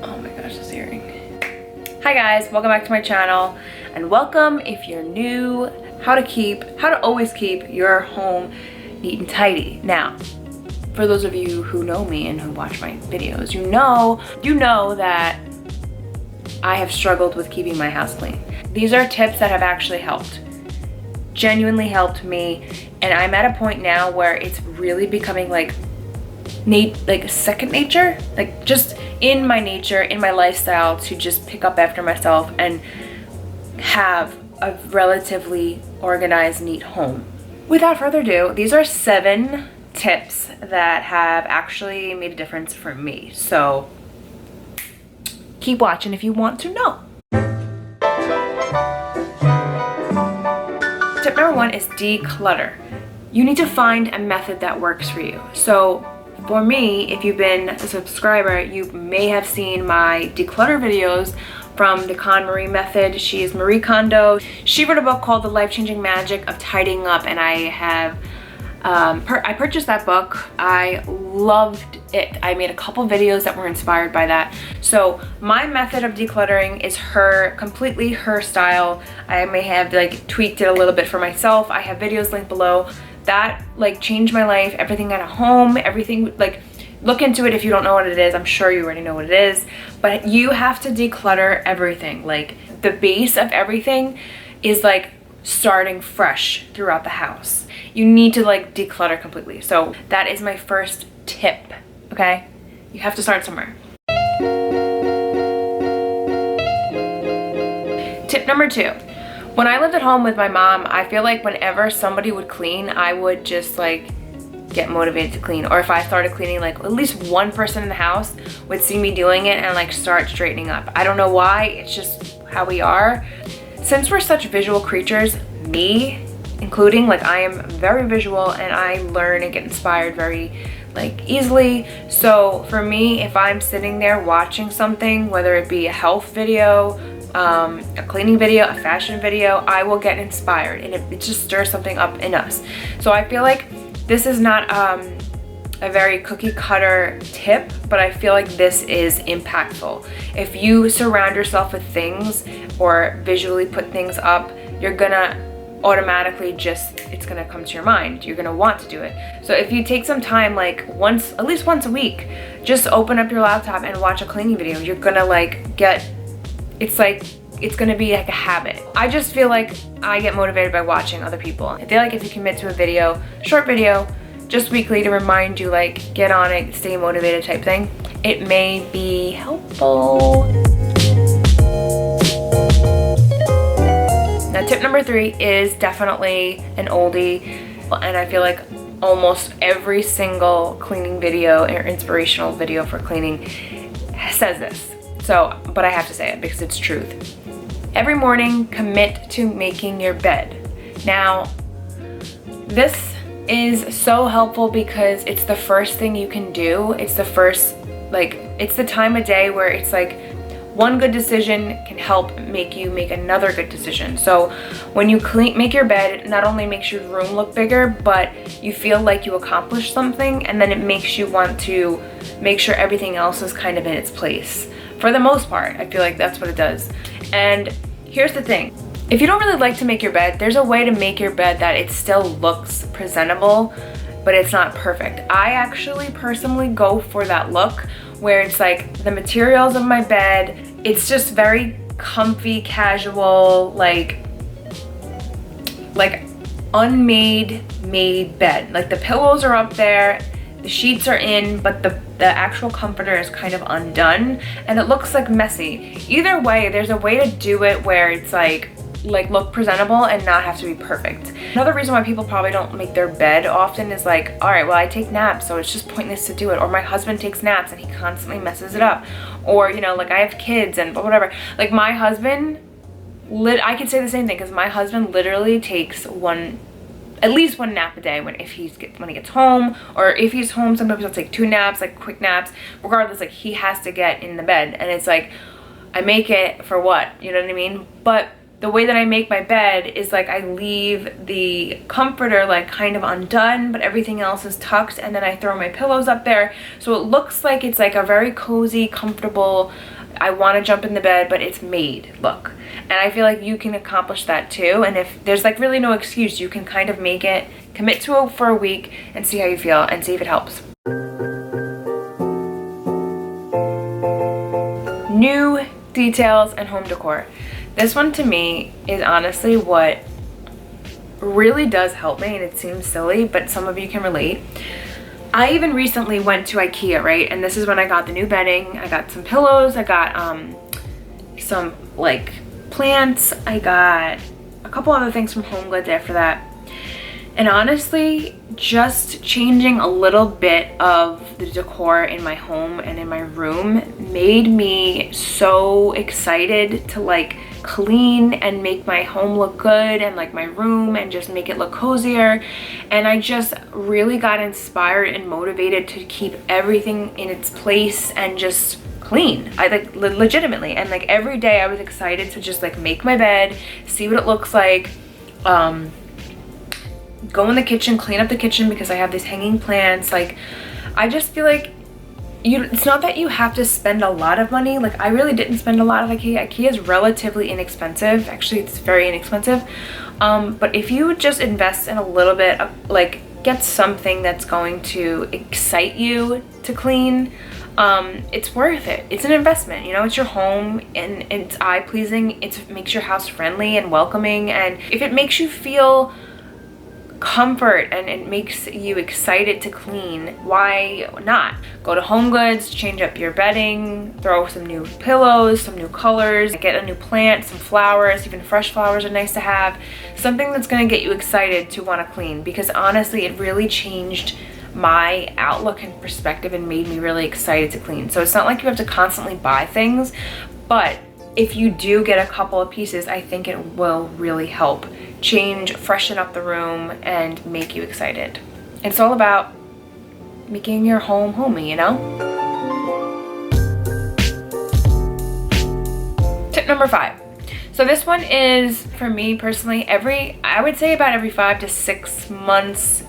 Oh my gosh, this earring. Hi guys, welcome back to my channel, and welcome if you're new. How to always keep your home neat and tidy. Now, for those of you who know me and who watch my videos, you know that I have struggled with keeping my house clean. These are tips that have actually helped, genuinely helped me, and I'm at a point now where it's really becoming like second nature, like just in my nature, in my lifestyle, to just pick up after myself and have a relatively organized, neat home. Without further ado, these are 7 tips that have actually made a difference for me. So keep watching if you want to know. Tip number 1 is declutter. You need to find a method that works for you. So for me, if you've been a subscriber, you may have seen my declutter videos from the Con Marie method. She is Marie Kondo. She wrote a book called The Life-Changing Magic of Tidying Up, and I have I purchased that book. I loved it. I made a couple videos that were inspired by that. So my method of decluttering is completely her style. I may have like tweaked it a little bit for myself. I have videos linked below that like changed my life. Everything at home, everything, like, look into it if you don't know what it is. I'm sure you already know what it is, but you have to declutter everything. Like, the base of everything is like starting fresh throughout the house. You need to like declutter completely. So that is my first tip, okay? You have to start somewhere. Tip number 2. When I lived at home with my mom, I feel like whenever somebody would clean, I would just like get motivated to clean. Or if I started cleaning, like at least one person in the house would see me doing it and like start straightening up. I don't know why, it's just how we are. Since we're such visual creatures, me including, like, I am very visual and I learn and get inspired very like easily. So for me, if I'm sitting there watching something, whether it be a health video, a cleaning video, a fashion video, I will get inspired, and it just stirs something up in us. So I feel like this is not a very cookie cutter tip, but I feel like this is impactful. If you surround yourself with things or visually put things up, you're gonna automatically it's gonna come to your mind. You're gonna want to do it. So if you take some time, like at least once a week, just open up your laptop and watch a cleaning video, you're gonna like it's gonna be like a habit. I just feel like I get motivated by watching other people. I feel like if you commit to a video, short video, just weekly, to remind you, like, get on it, stay motivated type thing, it may be helpful. Now, tip number 3 is definitely an oldie, and I feel like almost every single cleaning video or inspirational video for cleaning says this. So, but I have to say it because it's truth. Every morning, commit to making your bed. Now, this is so helpful because it's the first thing you can do. It's the first, like, it's the time of day where it's like one good decision can help make you make another good decision. So when you make your bed, it not only makes your room look bigger, but you feel like you accomplished something, and then it makes you want to make sure everything else is kind of in its place. For the most part, I feel like that's what it does. And here's the thing. If you don't really like to make your bed, there's a way to make your bed that it still looks presentable, but it's not perfect. I actually personally go for that look where it's like the materials of my bed, it's just very comfy, casual, like made bed. Like, the pillows are up there, the sheets are in, but the actual comforter is kind of undone, and it looks like messy. Either way, there's a way to do it where it's like look presentable and not have to be perfect. Another reason why people probably don't make their bed often is like, all right, well, I take naps, so it's just pointless to do it. Or my husband takes naps and he constantly messes it up. Or, you know, like, I have kids and whatever. Like, my husband, I could say the same thing, because my husband literally takes at least one nap a day when he gets home, or if he's home, sometimes he'll take 2 naps, like quick naps. Regardless, like, he has to get in the bed, and it's like, I make it for what, you know what I mean? But the way that I make my bed is like I leave the comforter like kind of undone, but everything else is tucked, and then I throw my pillows up there. So it looks like it's like a very cozy, comfortable, I want to jump in the bed, but it's made look. And I feel like you can accomplish that too. And if there's like really no excuse, you can kind of make it, commit to it for a week and see how you feel and see if it helps. New details and home decor. This one to me is honestly what really does help me, and it seems silly, but some of you can relate. I even recently went to IKEA, right? And this is when I got the new bedding. I got some pillows, I got some like plants, I got a couple other things from HomeGoods after that. And honestly, just changing a little bit of the decor in my home and in my room made me so excited to like clean and make my home look good, and like my room, and just make it look cozier. And I just really got inspired and motivated to keep everything in its place and just clean. I like legitimately, and like every day I was excited to just like make my bed, see what it looks like, go in the kitchen, clean up the kitchen because I have these hanging plants. Like I just feel like it's not that you have to spend a lot of money. Like I really didn't spend a lot of IKEA. IKEA is relatively inexpensive. Actually, it's very inexpensive. But if you just invest in a little bit of, like, get something that's going to excite you to clean, it's worth it. It's an investment, you know. It's your home, and it's eye-pleasing. It makes your house friendly and welcoming, and if it makes you feel comfort and it makes you excited to clean, why not? Go to HomeGoods, change up your bedding, throw some new pillows, some new colors, get a new plant, some flowers. Even fresh flowers are nice to have. Something that's going to get you excited to want to clean, because honestly it really changed my outlook and perspective and made me really excited to clean. So it's not like you have to constantly buy things, but if you do get a couple of pieces, I think it will really help change, freshen up the room, and make you excited. It's all about making your home homey, you know? Tip number 5. So this one is, for me personally, I would say about every 5 to 6 months,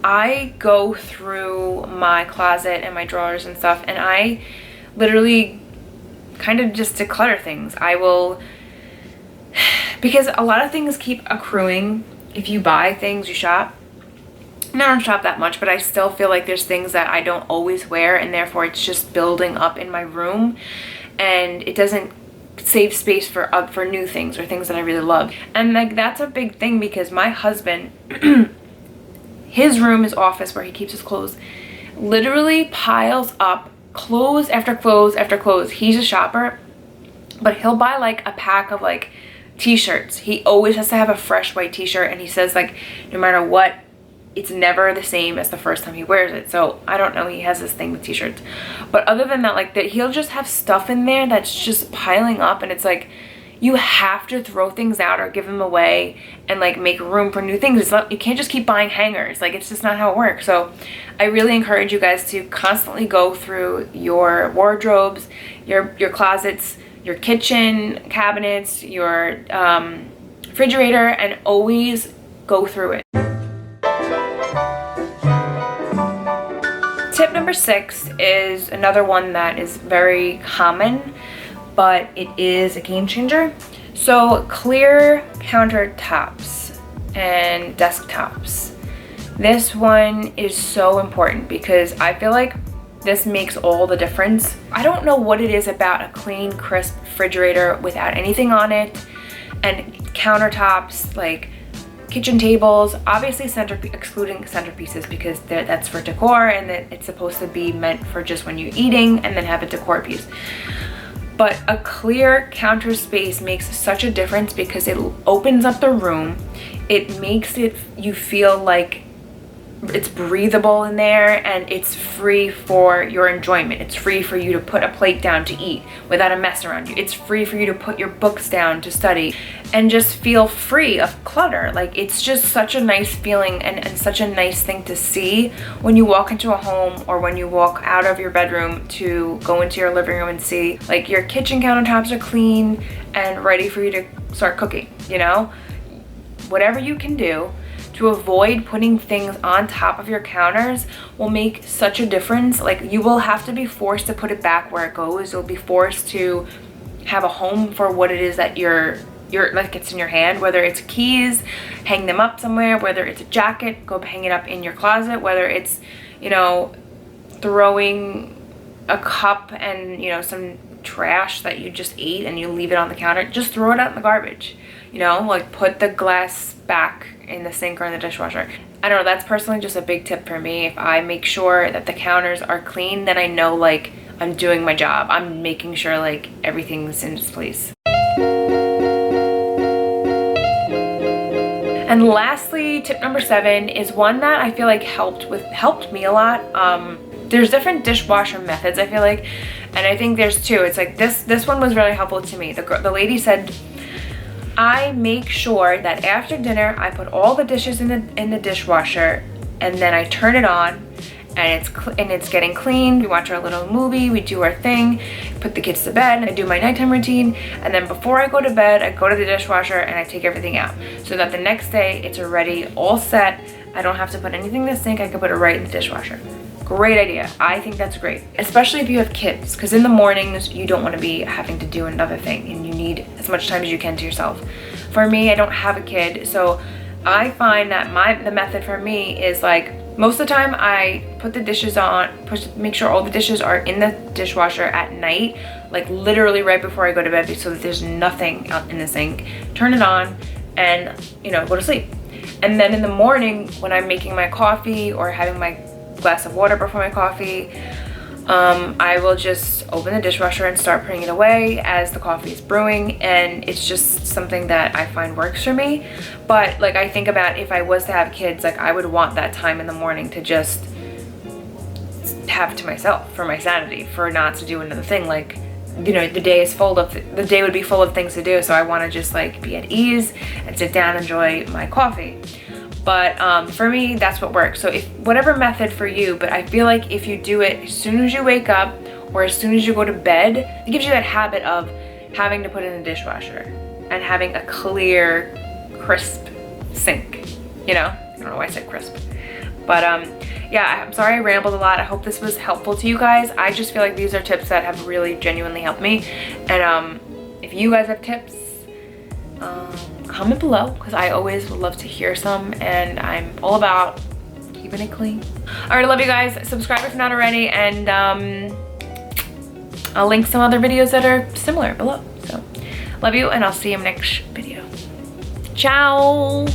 I go through my closet and my drawers and stuff, and I literally kind of just declutter things. I will, because a lot of things keep accruing. If you buy things, you shop. I don't shop that much, but I still feel like there's things that I don't always wear, and therefore it's just building up in my room, and it doesn't save space for new things or things that I really love. And like that's a big thing, because my husband his room, his office where he keeps his clothes, literally piles up clothes after clothes after clothes. He's a shopper, but he'll buy like a pack of like t-shirts. He always has to have a fresh white t-shirt, and he says like no matter what, it's never the same as the first time he wears it. So I don't know, he has this thing with t-shirts, but other than that, like that, he'll just have stuff in there that's just piling up, and it's like you have to throw things out or give them away and like make room for new things. It's not, you can't just keep buying hangers. Like it's just not how it works. So I really encourage you guys to constantly go through your wardrobes, your closets, your kitchen cabinets, your refrigerator, and always go through it. Tip number 6 is another one that is very common, but it is a game changer. So clear countertops and desktops. This one is so important because I feel like this makes all the difference. I don't know what it is about a clean, crisp refrigerator without anything on it, and countertops, like kitchen tables, obviously excluding centerpieces because that's for decor, and it's supposed to be meant for just when you're eating and then have a decor piece. But a clear counter space makes such a difference because it opens up the room. It makes you feel like it's breathable in there, and it's free for your enjoyment. It's free for you to put a plate down to eat without a mess around you. It's free for you to put your books down to study and just feel free of clutter. Like it's just such a nice feeling and such a nice thing to see when you walk into a home or when you walk out of your bedroom to go into your living room and see like your kitchen countertops are clean and ready for you to start cooking, you know? Whatever you can do to avoid putting things on top of your counters will make such a difference. Like, you will have to be forced to put it back where it goes. You'll be forced to have a home for what it is that you're like it's in your hand, whether it's keys, hang them up somewhere, whether it's a jacket, go hang it up in your closet, whether it's, you know, throwing a cup and, you know, some trash that you just ate and you leave it on the counter, just throw it out in the garbage, you know, like put the glass back in the sink or in the dishwasher. I don't know, that's personally just a big tip for me. If I make sure that the counters are clean, then I know like I'm doing my job. I'm making sure like everything's in its place. And lastly, tip number 7 is one that I feel like helped me a lot. There's different dishwasher methods, I feel like, and I think there's 2. It's like this one was really helpful to me. The lady said, I make sure that after dinner I put all the dishes in the dishwasher, and then I turn it on, and it's getting clean. We watch our little movie, we do our thing, put the kids to bed, I do my nighttime routine, and then before I go to bed, I go to the dishwasher and I take everything out so that the next day it's already all set. I don't have to put anything in the sink, I can put it right in the dishwasher. Great idea. I think that's great, especially if you have kids, because in the mornings you don't want to be having to do another thing and you need as much time as you can to yourself. For me, I don't have a kid, so I find that the method for me is like, most of the time I put the dishes on, make sure all the dishes are in the dishwasher at night, like literally right before I go to bed, so that there's nothing out in the sink. Turn it on and, you know, go to sleep. And then in the morning when I'm making my coffee or having my glass of water before my coffee, I will just open the dishwasher and start putting it away as the coffee is brewing, and it's just something that I find works for me. But like, I think about if I was to have kids, like I would want that time in the morning to just have to myself, for my sanity, for not to do another thing. Like, you know, the day would be full of things to do, so I want to just like be at ease and sit down and enjoy my coffee. But for me, that's what works. So if whatever method for you, but I feel like if you do it as soon as you wake up or as soon as you go to bed, it gives you that habit of having to put it in the dishwasher and having a clear, crisp sink, you know? I don't know why I said crisp. But yeah, I'm sorry I rambled a lot. I hope this was helpful to you guys. I just feel like these are tips that have really genuinely helped me. And if you guys have tips, comment below, because I always would love to hear some, and I'm all about keeping it clean. All right, I love you guys. Subscribe if not already, and I'll link some other videos that are similar below. So love you, and I'll see you in the next video. Ciao.